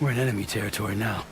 We're in enemy territory now.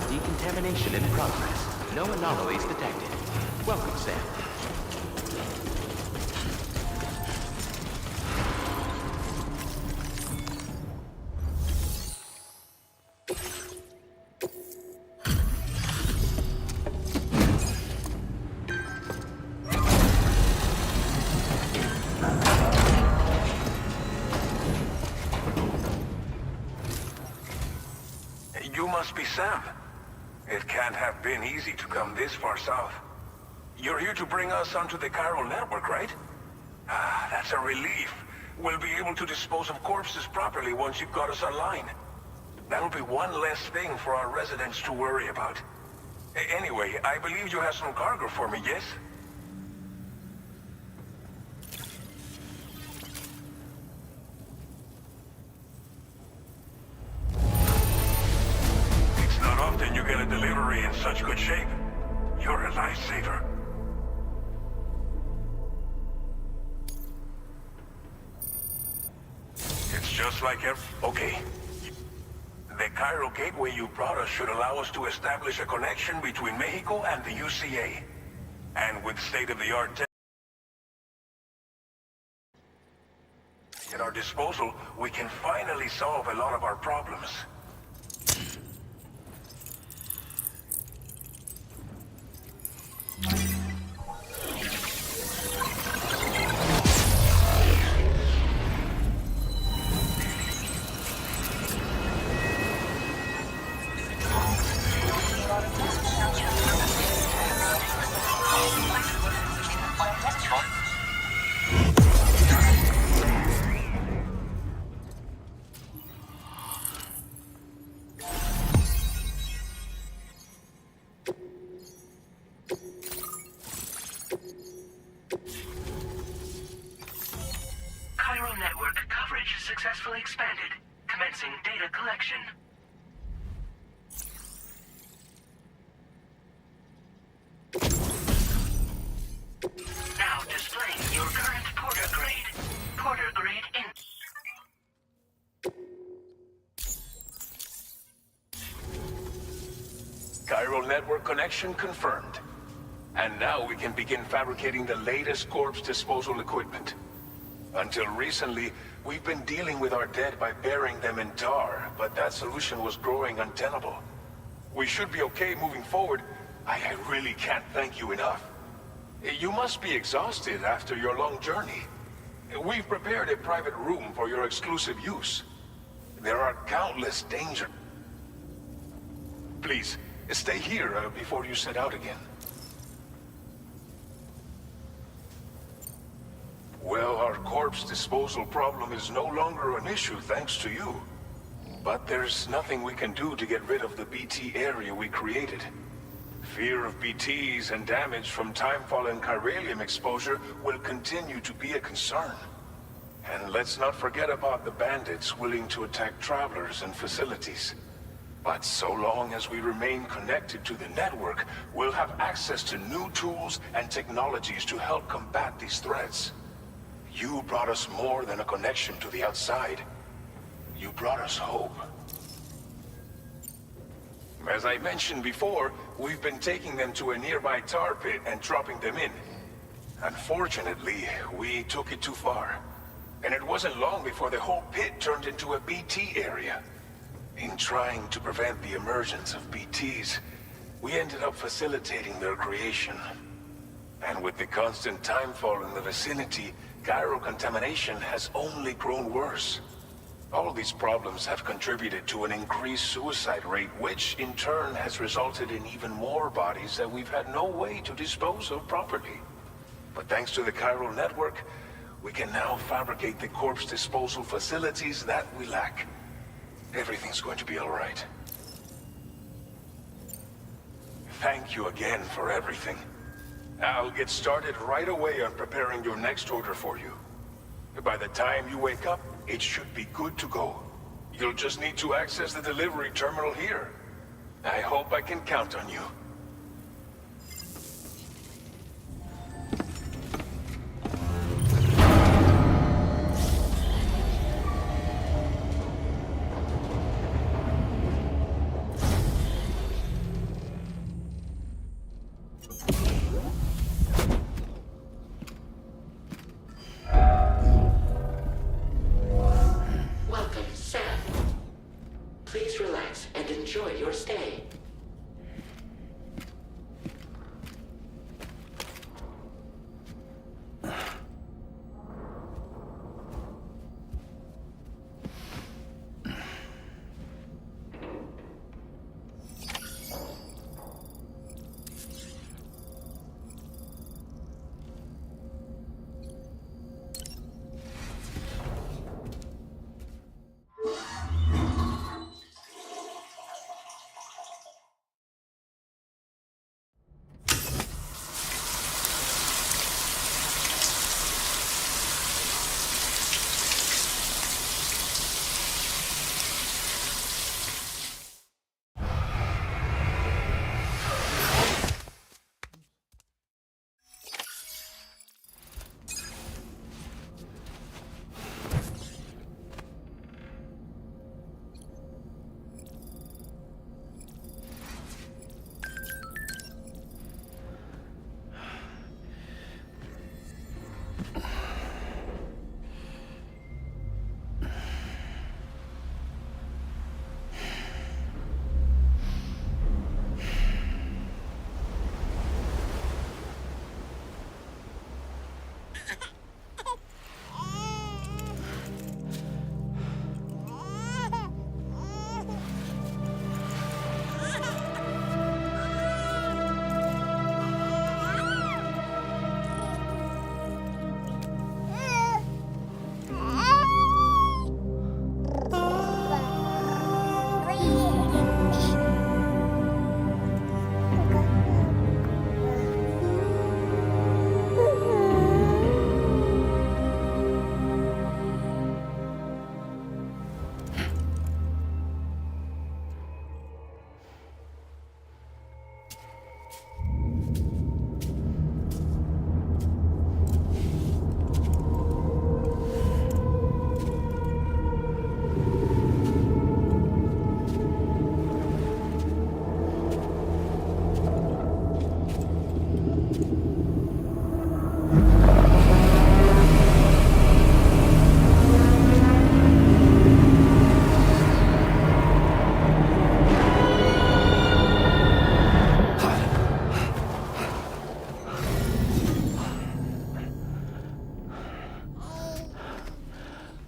Decontamination in progress. No anomalies detected. Welcome, Sam. You must be Sam. It can't have been easy to come this far south. You're here to bring us onto the chiral network, right? Ah, that's a relief. We'll be able to dispose of corpses properly once you've got us online. That'll be one less thing for our residents to worry about. Anyway, I believe you have some cargo for me, yes? It's not often you get a delivery in such good shape. You're a lifesaver. It's just like okay. The chiral gateway you brought us should allow us to establish a connection between Mexico and the UCA. And with state-of-the-art tech at our disposal, we can finally solve a lot of our problems. Chiral network coverage successfully expanded. Commencing data collection. Now displaying your current Porter grade. Porter grade in. Chiral network connection confirmed. And now we can begin fabricating the latest corpse disposal equipment. Until recently, we've been dealing with our dead by burying them in tar, but that solution was growing untenable. We should be okay moving forward. I really can't thank you enough. You must be exhausted after your long journey. We've prepared a private room for your exclusive use. There are countless dangers. Please, stay here before you set out again. Well, our corpse disposal problem is no longer an issue thanks to you. But there's nothing we can do to get rid of the BT area we created. Fear of BTs and damage from timefall and chiralium exposure will continue to be a concern. And let's not forget about the bandits willing to attack travelers and facilities. But so long as we remain connected to the network, we'll have access to new tools and technologies to help combat these threats. You brought us more than a connection to the outside. You brought us hope. As I mentioned before, we've been taking them to a nearby tar pit and dropping them in. Unfortunately, we took it too far. And it wasn't long before the whole pit turned into a BT area. In trying to prevent the emergence of BTs, we ended up facilitating their creation. And with the constant timefall in the vicinity, chiral contamination has only grown worse. All these problems have contributed to an increased suicide rate, which in turn has resulted in even more bodies that we've had no way to dispose of properly. But thanks to the chiral network, we can now fabricate the corpse disposal facilities that we lack. Everything's going to be all right. Thank you again for everything. I'll get started right away on preparing your next order for you. By the time you wake up, it should be good to go. You'll just need to access the delivery terminal here. I hope I can count on you. your stay.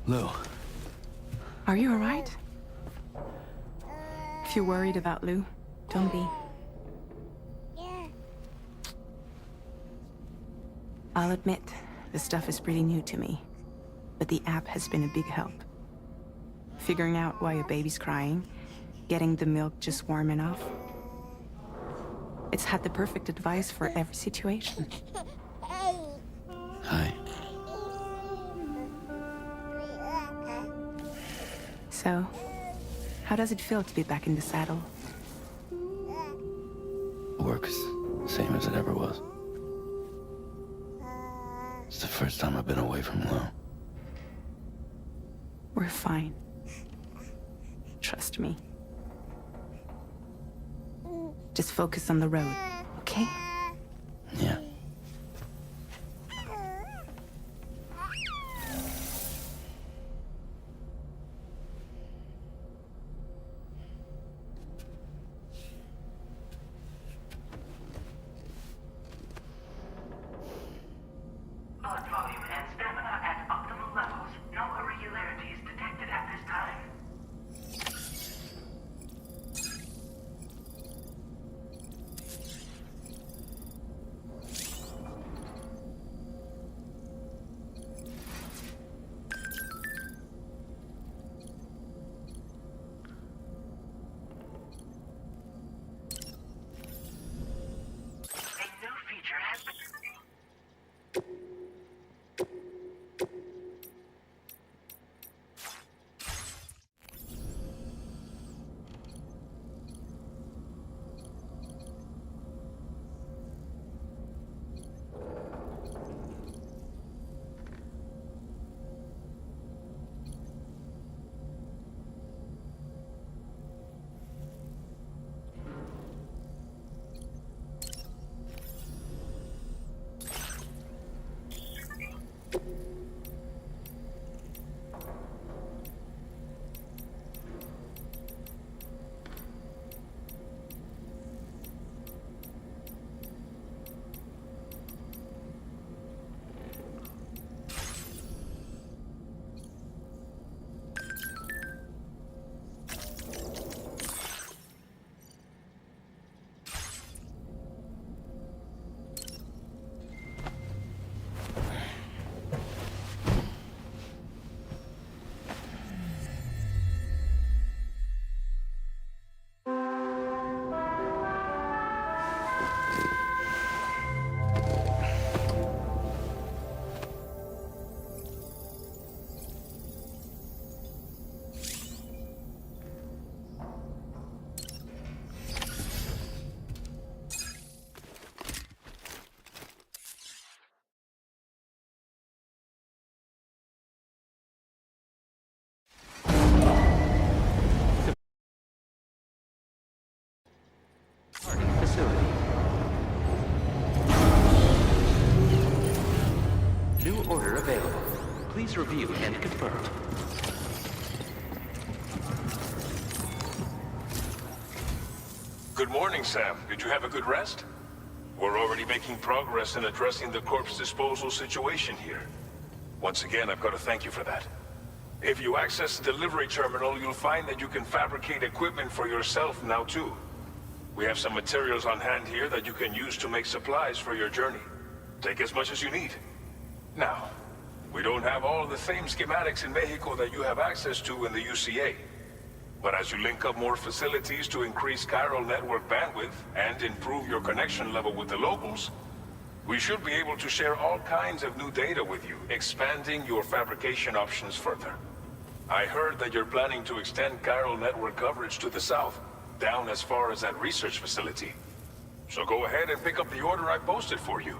Lou. Are you alright? If you're worried about Lou, don't be. I'll admit, this stuff is pretty new to me, but the app has been a big help. Figuring out why a baby's crying, getting the milk just warm enough. It's had the perfect advice for every situation. Hi. So, how does it feel to be back in the saddle? Work is the same as it ever was. It's the first time I've been away from Lou. We're fine. Trust me. Just focus on the road, okay? Yeah. Blood volume and stamina at optimal levels. No irregularities detected at this time. facility. New order available. Please review and confirm. Good morning, Sam. Did you have a good rest? We're already making progress in addressing the corpse disposal situation here. Once again, I've got to thank you for that. If you access the delivery terminal, you'll find that you can fabricate equipment for yourself now too. We have some materials on hand here that you can use to make supplies for your journey. Take as much as you need. Now, we don't have all the same schematics in Mexico that you have access to in the UCA. But as you link up more facilities to increase chiral network bandwidth and improve your connection level with the locals, we should be able to share all kinds of new data with you, expanding your fabrication options further. I heard that you're planning to extend chiral network coverage to the south, down as far as that research facility. So go ahead and pick up the order I posted for you.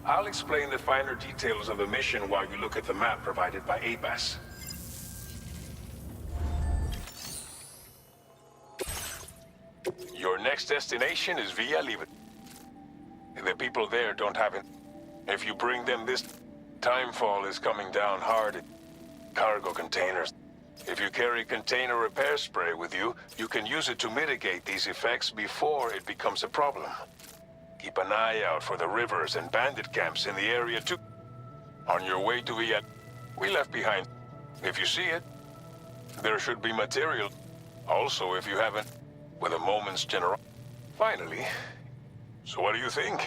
I'll explain the finer details of the mission while you look at the map provided by ABAS. Your next destination is Villa Libre. The people there don't have it. If you bring them this, timefall is coming down hard. Cargo containers. If you carry container repair spray with you, you can use it to mitigate these effects before it becomes a problem. Keep an eye out for the rivers and bandit camps in the area too. On your way to Villa, we left behind. If you see it, there should be material. Also, if you haven't, with a moment's general. Finally, so what do you think?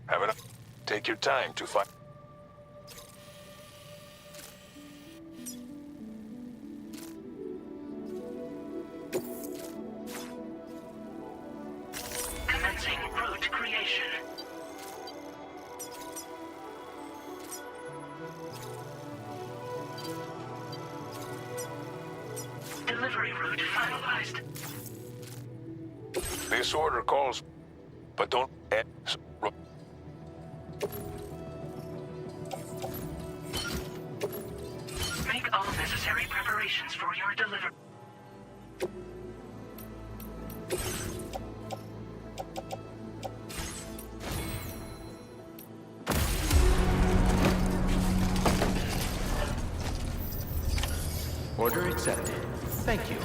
Have it. Take your time to find. Commencing route creation. Delivery route finalized. This order calls, but don't. Make all necessary preparations for your delivery. Order accepted. Thank you.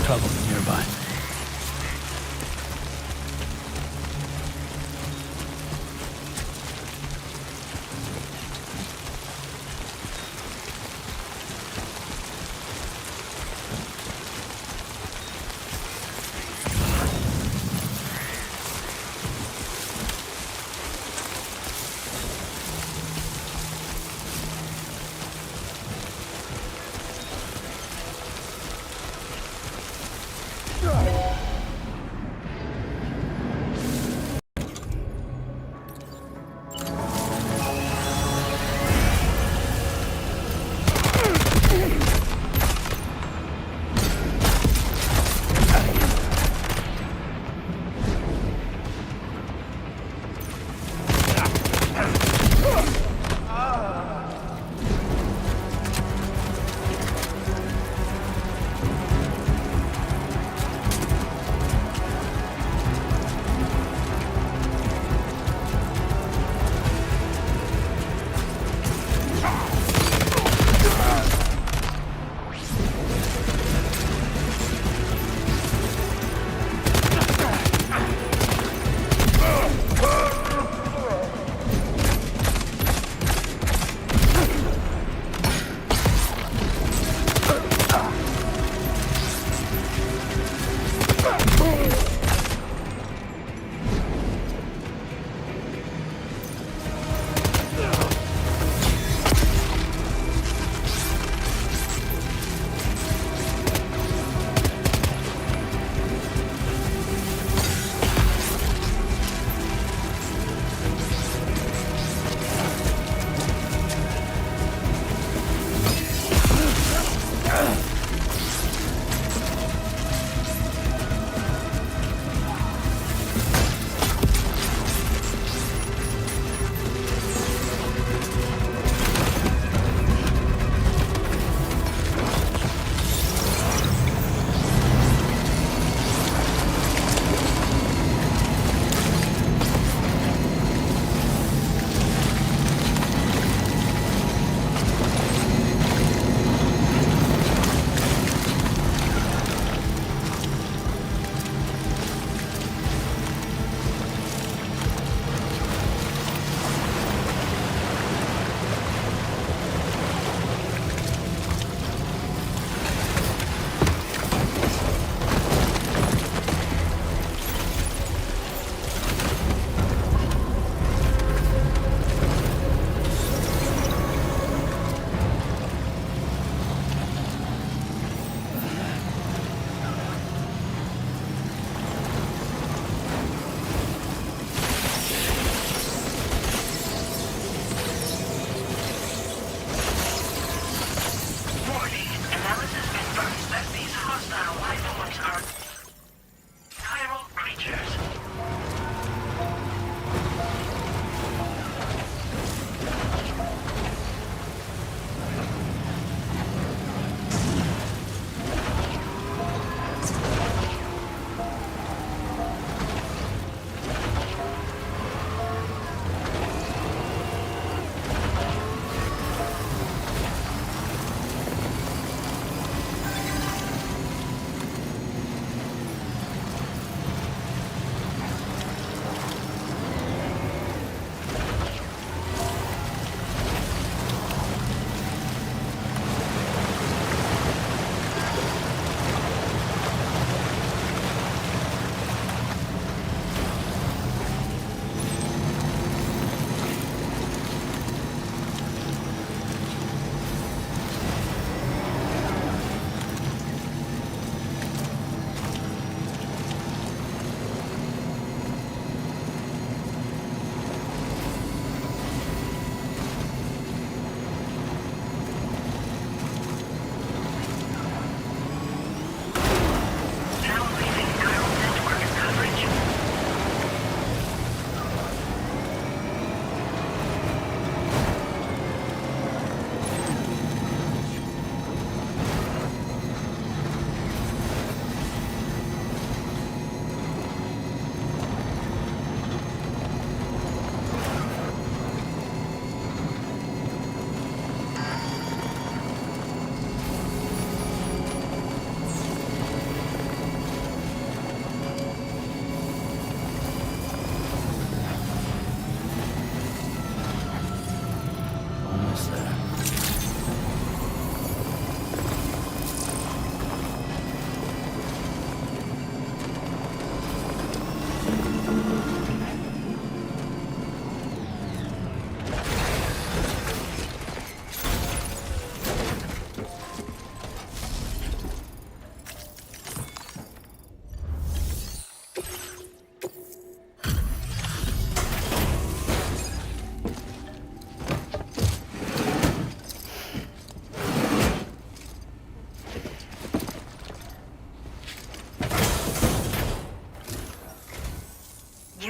Trouble nearby.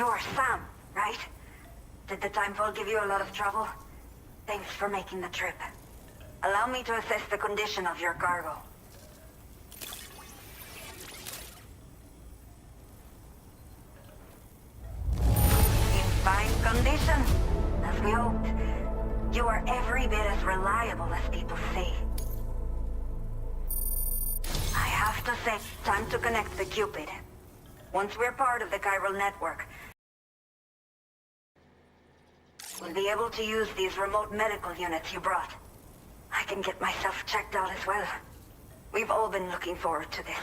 You're Sam, right? Did the timefall give you a lot of trouble? Thanks for making the trip. Allow me to assess the condition of your cargo. In fine condition, as we hoped. You are every bit as reliable as people say. I have to say, time to connect the Cupid. Once we're part of the chiral network, we'll be able to use these remote medical units you brought. I can get myself checked out as well. We've all been looking forward to this.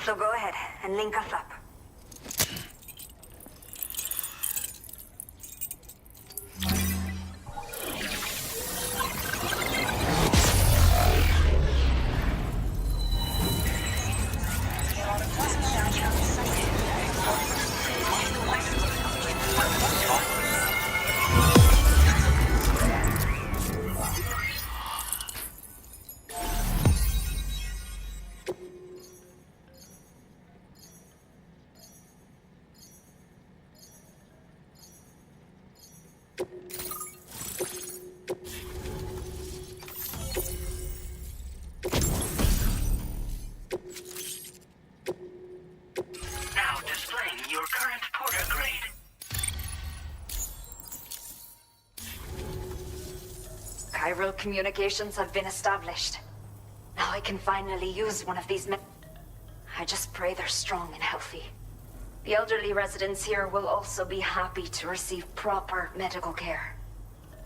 So go ahead and link us up. Now displaying your current porter grade. Chiral communications have been established. Now I can finally use one of these I just pray they're strong and healthy. The elderly residents here will also be happy to receive proper medical care.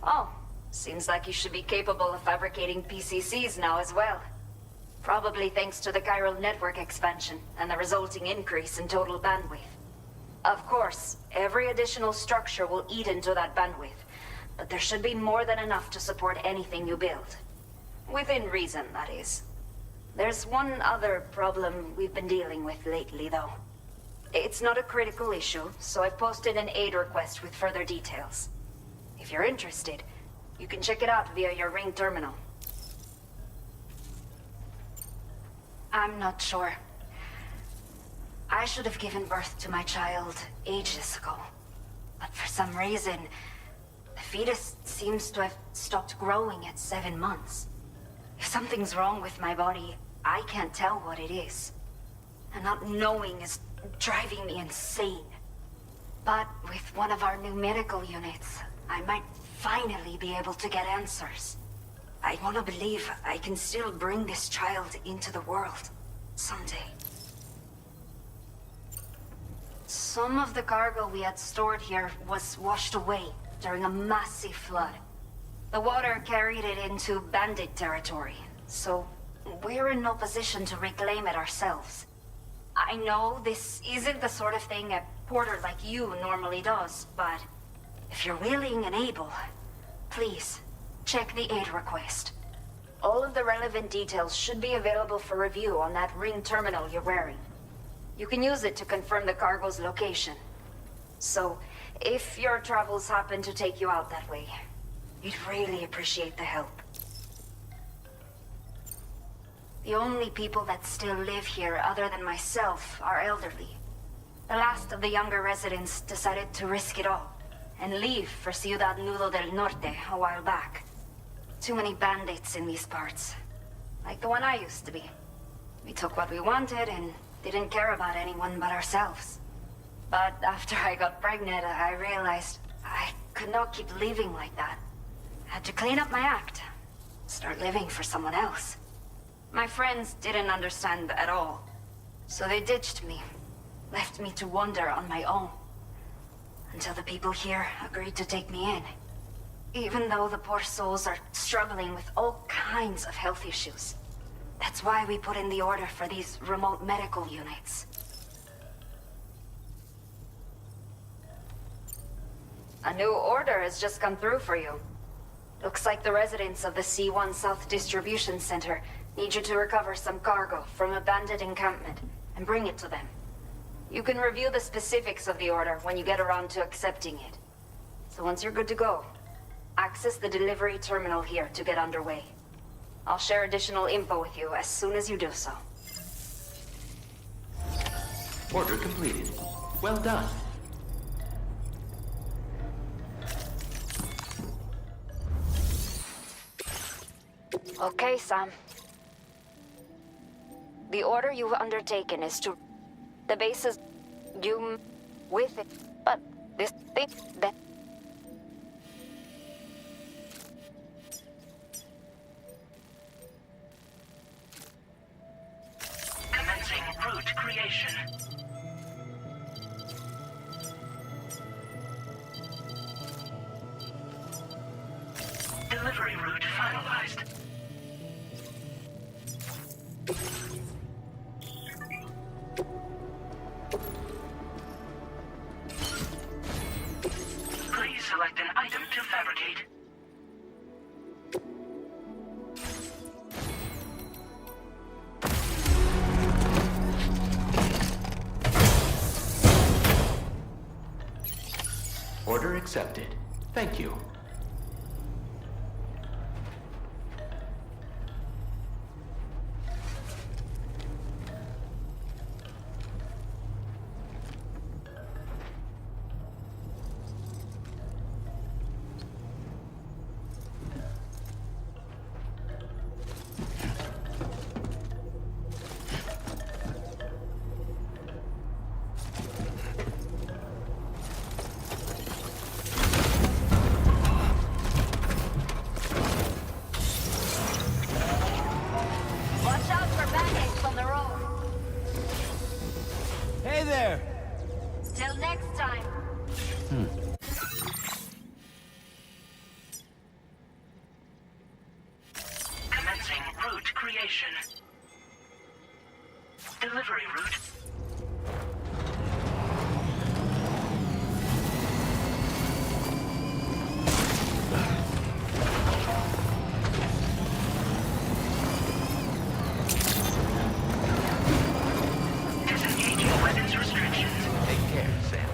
Oh, seems like you should be capable of fabricating PCCs now as well. Probably thanks to the chiral network expansion and the resulting increase in total bandwidth. Of course, every additional structure will eat into that bandwidth, but there should be more than enough to support anything you build. Within reason, that is. There's one other problem we've been dealing with lately, though. It's not a critical issue, so I've posted an aid request with further details. If you're interested, you can check it out via your ring terminal. I'm not sure. I should have given birth to my child ages ago. But for some reason, the fetus seems to have stopped growing at 7 months. If something's wrong with my body, I can't tell what it is. And not knowing is driving me insane. But with one of our new medical units, I might finally be able to get answers. I want to believe I can still bring this child into the world someday. Some of the cargo we had stored here was washed away during a massive flood. The water carried it into bandit territory, so we're in no position to reclaim it ourselves. I know this isn't the sort of thing a porter like you normally does, but if you're willing and able, please, check the aid request. All of the relevant details should be available for review on that ring terminal you're wearing. You can use it to confirm the cargo's location. So, if your travels happen to take you out that way, we'd really appreciate the help. The only people that still live here other than myself are elderly. The last of the younger residents decided to risk it all and leave for Ciudad Nudo del Norte a while back. Too many bandits in these parts. Like the one I used to be. We took what we wanted and didn't care about anyone but ourselves. But after I got pregnant, I realized I could not keep living like that. I had to clean up my act. Start living for someone else. My friends didn't understand at all. So they ditched me. Left me to wander on my own. Until the people here agreed to take me in. Even though the poor souls are struggling with all kinds of health issues. That's why we put in the order for these remote medical units. A new order has just come through for you. Looks like the residents of the C1 South Distribution Center need you to recover some cargo from a bandit encampment and bring it to them. You can review the specifics of the order when you get around to accepting it. So once you're good to go, access the delivery terminal here to get underway. I'll share additional info with you as soon as you do so. Order completed. Well done. Okay, Sam. The order you've undertaken is to... The base is... You... with it. But this thing that... Commencing route creation. Delivery route finalized. Please select an item to fabricate. Order accepted. Thank you. Watch out for band-aids on the road. Hey there! Till next time. Commencing route creation. Delivery route. Disengaging weapons restrictions. Take care, Sam.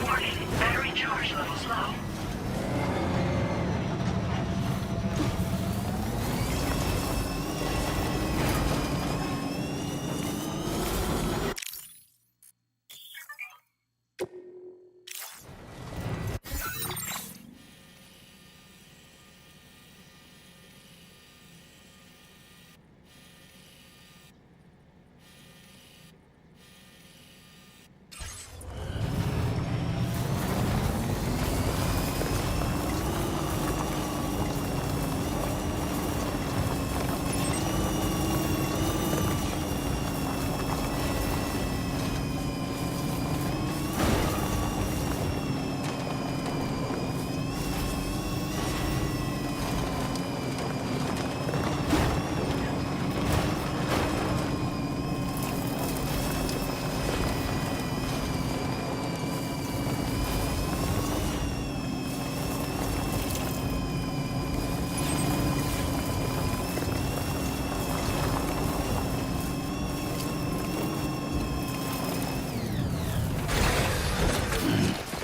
Warning, battery charge levels low.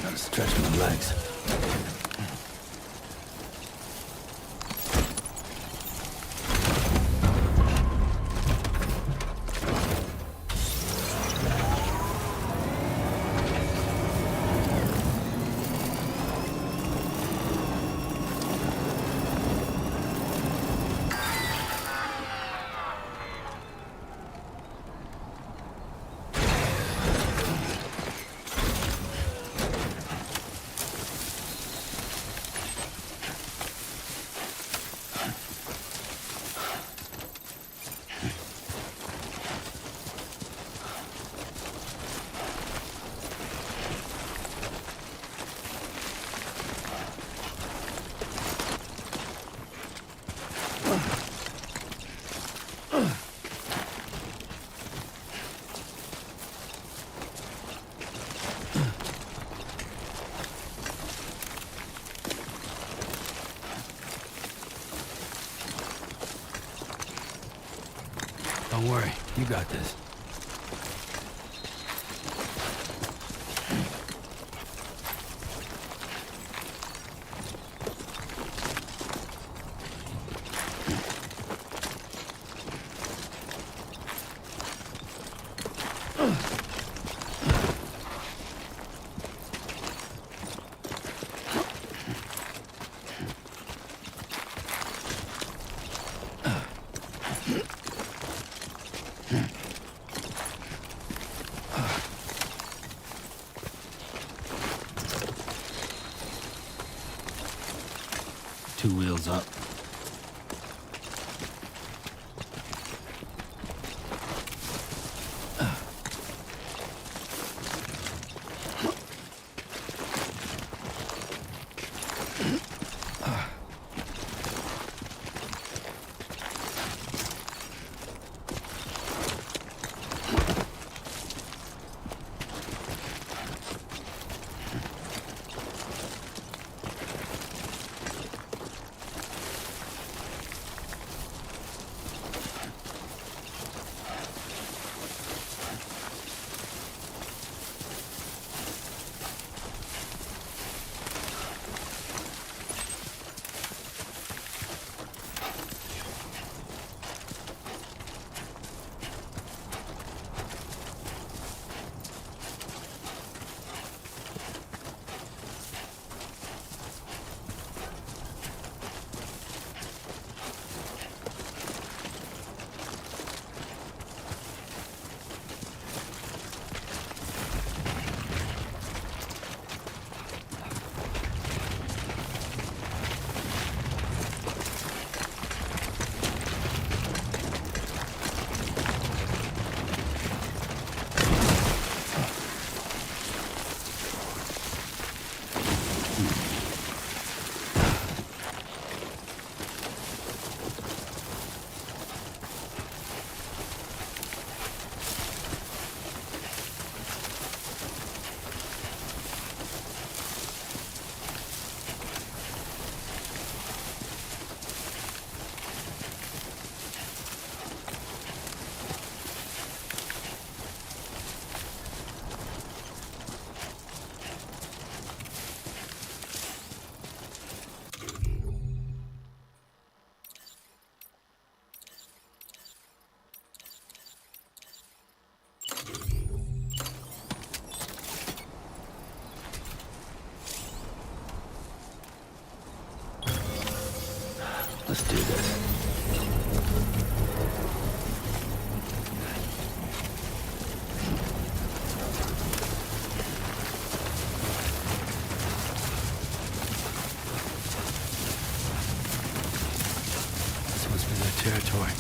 Gotta stretch my legs. Don't worry, you got this. 2 wheels up. Let's do this. This must be their territory.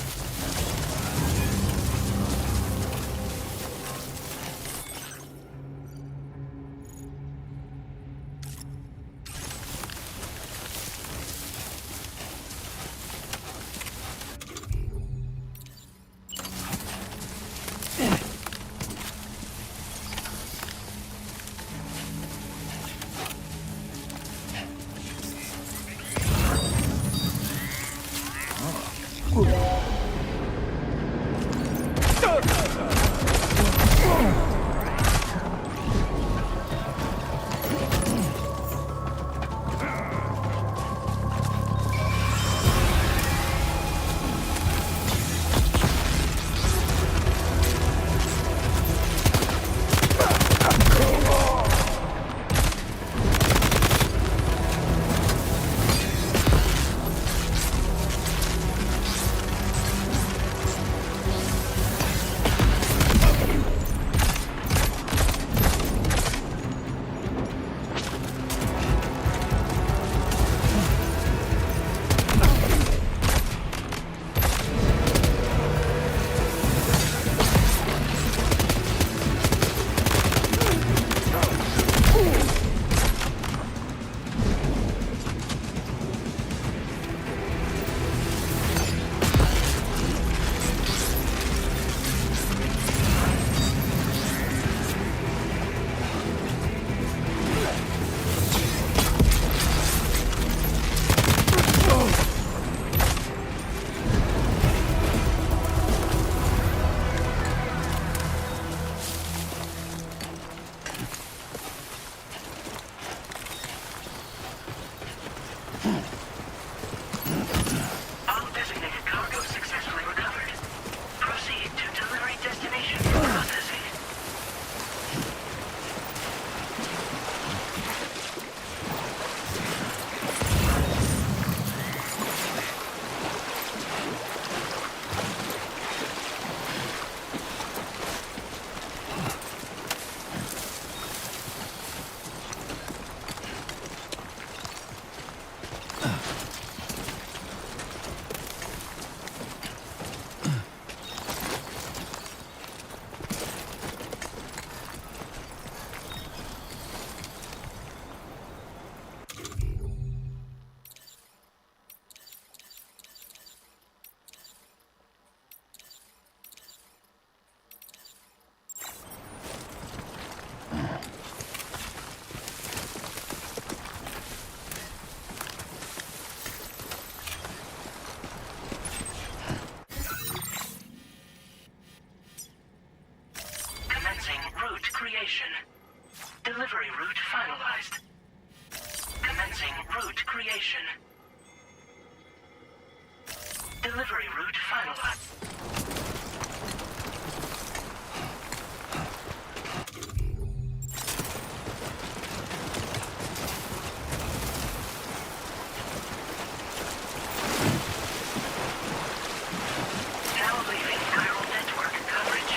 route finalized. Commencing route creation. Delivery route finalized. Now leaving viral network coverage.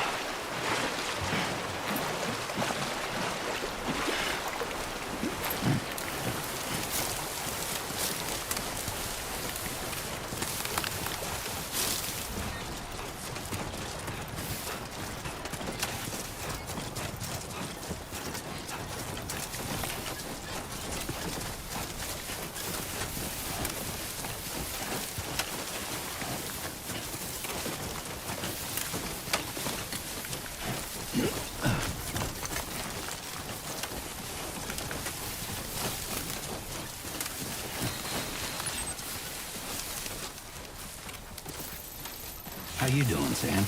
How you doing, Sam?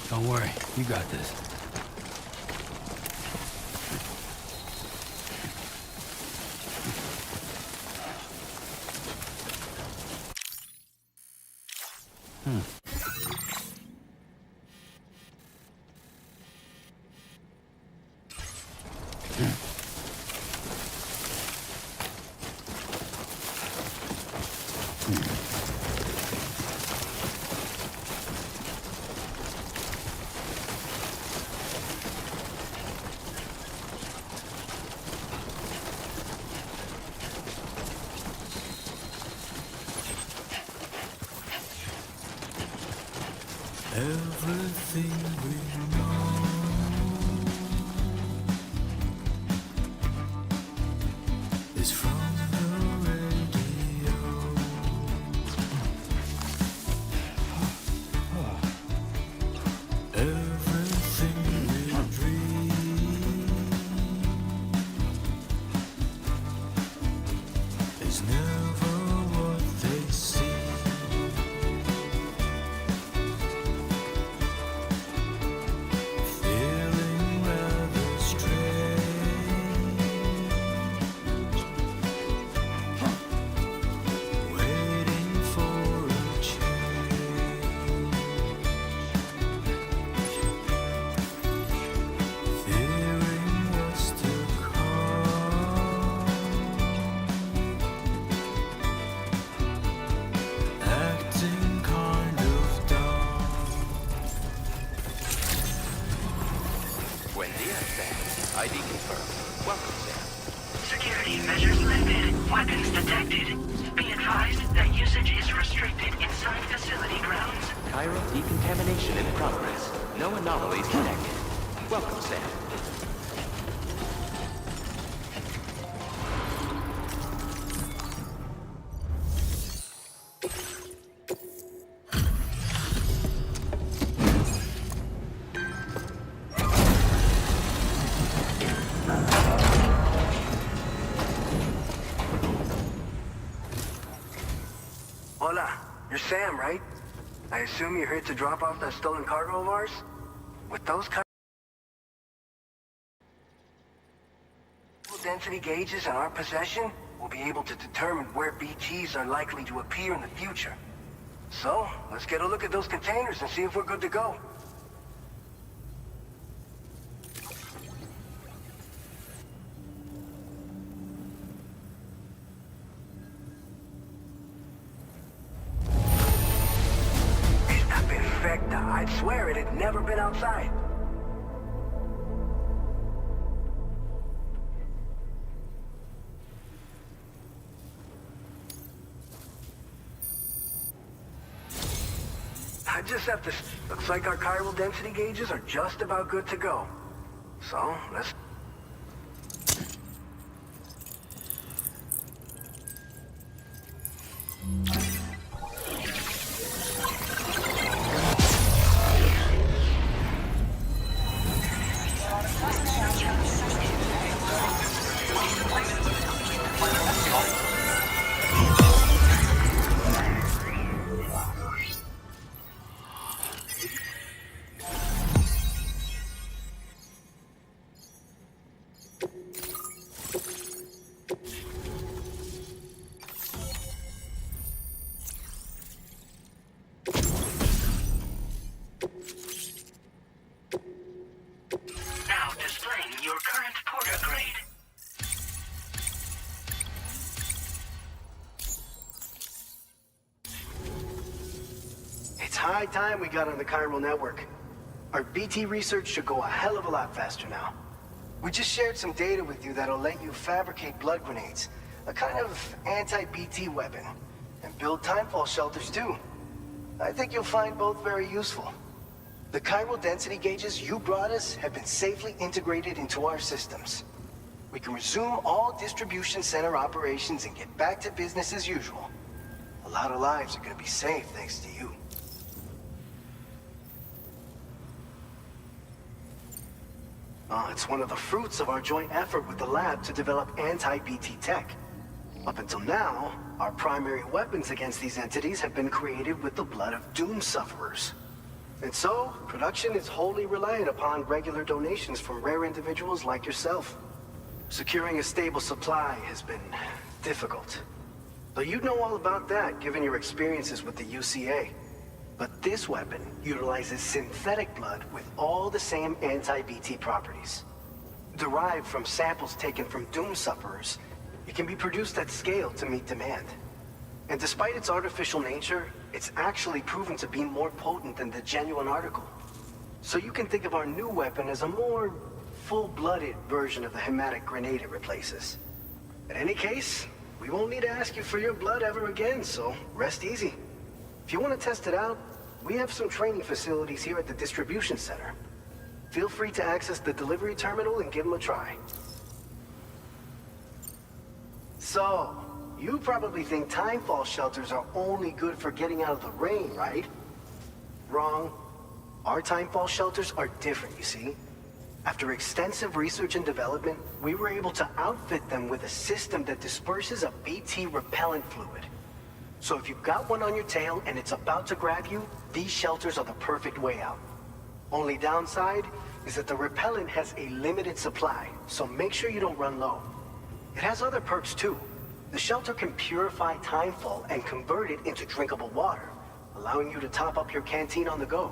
Don't worry, you got this. Everything we know is from the radio. Everything we dream is never what they seem. Feeling rather strange, waiting for a change, fearing what's to come, acting kind of dumb. Buen dia, Sam. ID confirmed. Welcome, Sam. Security measures lifted. Weapons detected. Be advised that usage is restricted inside facility grounds. Cairo decontamination in progress. No anomalies detected. Welcome, Sam. Hola, you're Sam, right? I assume you're here to drop off that stolen cargo of ours? With those density gauges in our possession, we'll be able to determine where BTs are likely to appear in the future. So, let's get a look at those containers and see if we're good to go. Esta perfecta. I'd swear it had never been outside. I just have to... Looks like our chiral density gauges are just about good to go. So, let's... Now displaying your current Porter grade. It's high time we got on the chiral network. Our BT research should go a hell of a lot faster now. We just shared some data with you that'll let you fabricate blood grenades, a kind of anti-BT weapon, and build timefall shelters too. I think you'll find both very useful. The chiral density gauges you brought us have been safely integrated into our systems. We can resume all distribution center operations and get back to business as usual. A lot of lives are gonna be saved thanks to you. It's one of the fruits of our joint effort with the lab to develop anti-BT tech. Up until now, our primary weapons against these entities have been created with the blood of doom sufferers. And so, production is wholly reliant upon regular donations from rare individuals like yourself. Securing a stable supply has been difficult. Though you'd know all about that, given your experiences with the UCA. But this weapon utilizes synthetic blood with all the same anti-BT properties. Derived from samples taken from doom sufferers, it can be produced at scale to meet demand. And despite its artificial nature, it's actually proven to be more potent than the genuine article. So you can think of our new weapon as a more full-blooded version of the hematic grenade it replaces. In any case, we won't need to ask you for your blood ever again, so rest easy. If you want to test it out, we have some training facilities here at the distribution center. Feel free to access the delivery terminal and give them a try. So, you probably think timefall shelters are only good for getting out of the rain, right? Wrong. Our timefall shelters are different, you see. After extensive research and development, we were able to outfit them with a system that disperses a BT repellent fluid. So if you've got one on your tail and it's about to grab you, these shelters are the perfect way out. Only downside is that the repellent has a limited supply, so make sure you don't run low. It has other perks too. The shelter can purify timefall and convert it into drinkable water, allowing you to top up your canteen on the go.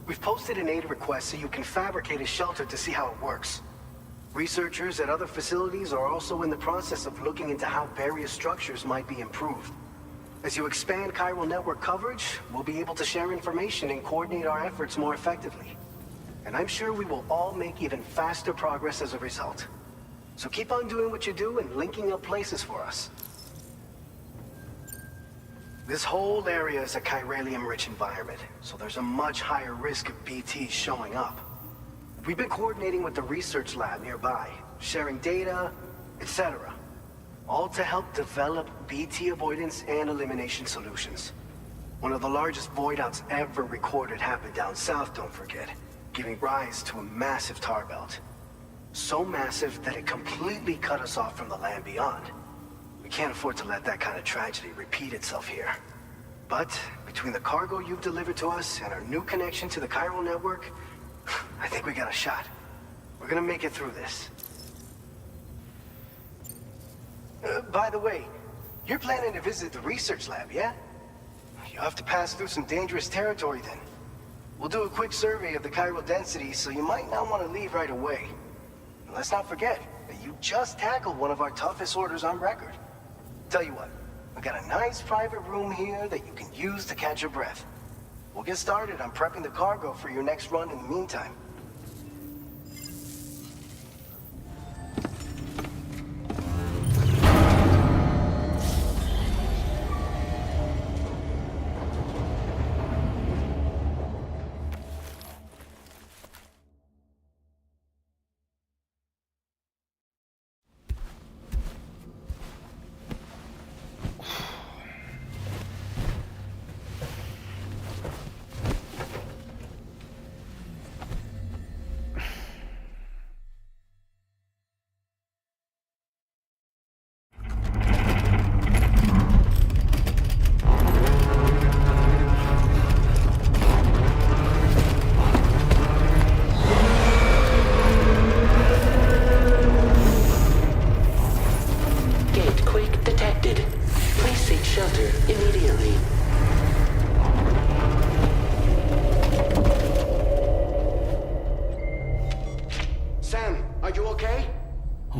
We've posted an aid request so you can fabricate a shelter to see how it works. Researchers at other facilities are also in the process of looking into how various structures might be improved. As you expand chiral network coverage, we'll be able to share information and coordinate our efforts more effectively. And I'm sure we will all make even faster progress as a result. So keep on doing what you do and linking up places for us. This whole area is a chiralium-rich environment, so there's a much higher risk of BTs showing up. We've been coordinating with the research lab nearby, sharing data, etc. All to help develop BT avoidance and elimination solutions. One of the largest void outs ever recorded happened down south, don't forget, giving rise to a massive tar belt. So massive that it completely cut us off from the land beyond. We can't afford to let that kind of tragedy repeat itself here. But between the cargo you've delivered to us and our new connection to the chiral network, I think we got a shot. We're gonna make it through this. By the way, you're planning to visit the research lab, yeah? You'll have to pass through some dangerous territory then. We'll do a quick survey of the chiral density, so you might not want to leave right away. And let's not forget that you just tackled one of our toughest orders on record. Tell you what, we got a nice private room here that you can use to catch your breath. We'll get started on prepping the cargo for your next run in the meantime.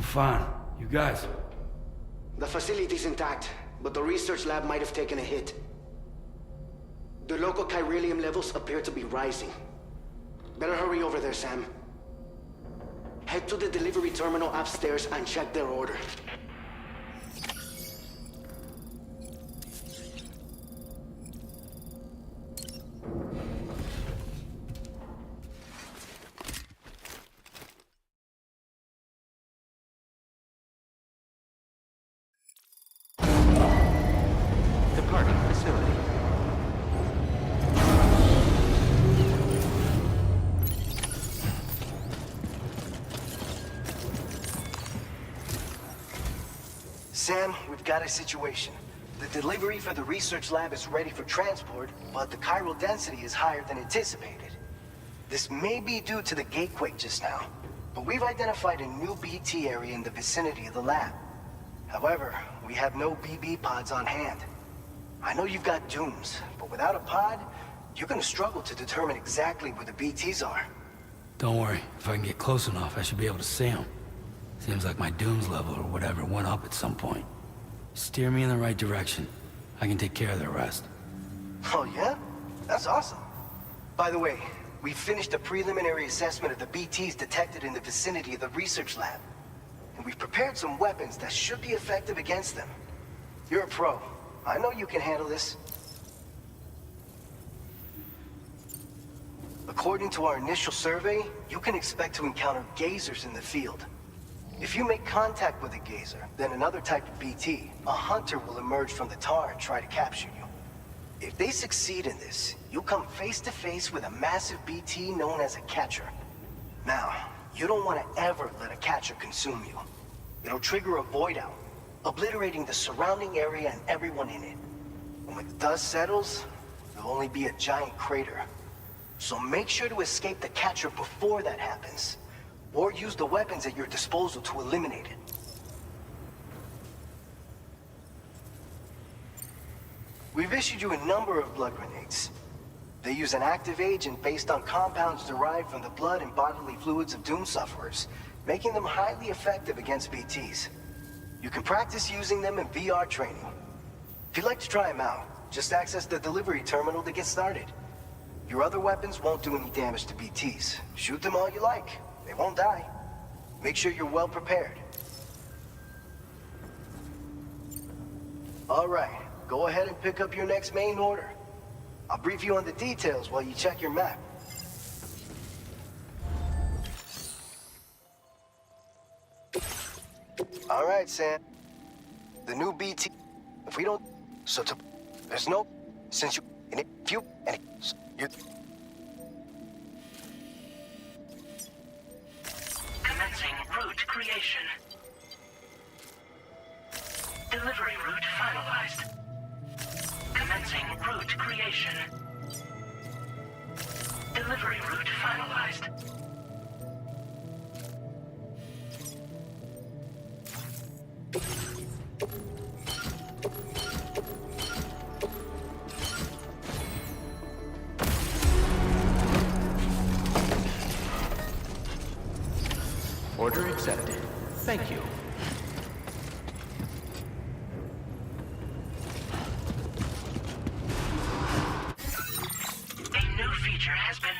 Fine. You guys? The facility's intact, but the research lab might have taken a hit. The local chiralium levels appear to be rising. Better hurry over there, Sam. Head to the delivery terminal upstairs and check their order. Departing facility. Sam, we've got a situation. The delivery for the research lab is ready for transport, but the chiral density is higher than anticipated. This may be due to the gatequake just now, but we've identified a new BT area in the vicinity of the lab. However, we have no BB pods on hand. I know you've got dooms, but without a pod, you're gonna struggle to determine exactly where the BTs are. Don't worry. If I can get close enough, I should be able to see them. Seems like my dooms level or whatever went up at some point. Steer me in the right direction. I can take care of the rest. Oh yeah? That's awesome. By the way, we finished a preliminary assessment of the BTs detected in the vicinity of the research lab. And we've prepared some weapons that should be effective against them. You're a pro. I know you can handle this. According to our initial survey, you can expect to encounter gazers in the field. If you make contact with a gazer, then another type of BT, a hunter will emerge from the tar and try to capture you. If they succeed in this, you'll come face to face with a massive BT known as a catcher. Now, you don't want to ever let a catcher consume you. It'll trigger a void out, obliterating the surrounding area and everyone in it. And when the dust settles, there'll only be a giant crater. So make sure to escape the catcher before that happens, or use the weapons at your disposal to eliminate it. We've issued you a number of blood grenades. They use an active agent based on compounds derived from the blood and bodily fluids of Doom sufferers, making them highly effective against BTs. You can practice using them in VR training. If you'd like to try them out, just access the delivery terminal to get started. Your other weapons won't do any damage to BTs. Shoot them all you like. They won't die. Make sure you're well prepared. All right, go ahead and pick up your next main order. I'll brief you on the details while you check your map. All right, Sam. The new BT. If we don't, there's no. Since you, and if you, and you. Commencing route creation. Delivery route finalized. Commencing route creation. Delivery route finalized. Order accepted. Thank you. A new feature has been...